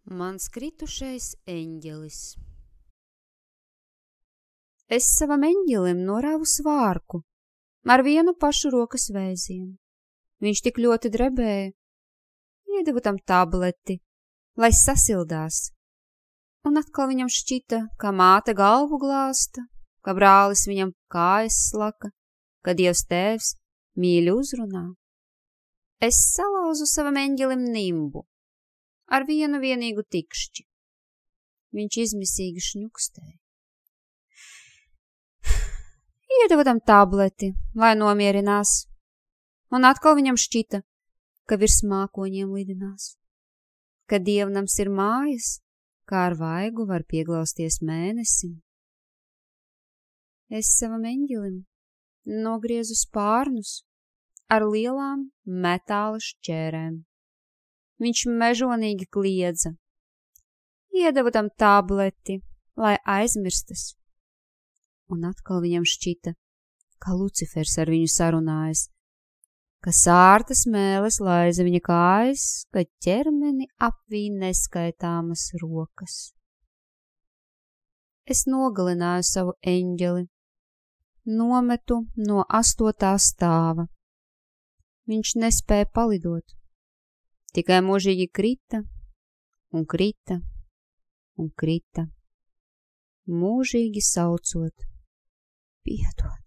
Mans kritušais eņģelis. Es savam eņģelim norāvu svārku ar vienu pašu rokas vēzienu. Viņš tik ļoti drebēja. Iedevu tam tableti, lai sasildās. Un atkal viņam šķita, ka māte galvu glāsta, ka brālis viņam kājas slaka, ka Dievs tēvs mīļi uzrunā. Es salauzu savam eņģelim nimbu ar vienu vienīgu tikšķi. Viņš izmisīgi šņukstēja. Iedevu tam tableti, lai nomierinās, un atkal viņam šķita, ka virs mākoņiem lidinās, ka dievnams ir mājas, kā ar vaigu var pieglausties mēnesim. Es savam eņģelim nogriezu spārnus ar lielām metāla šķērēm. Viņš mežonīgi kliedza. Iedevu tam tableti, lai aizmirstas. Un atkal viņam šķita, ka Lucifers ar viņu sarunājas, ka sārtas mēles laiza viņa kājas, ka ķermeni apvīja neskaitāmas rokas. Es nogalināju savu eņģeli, nometu no 8. stāva. Viņš nespēja palidot, tikai mūžīgi krita un krita un krita, mūžīgi saucot, piedod.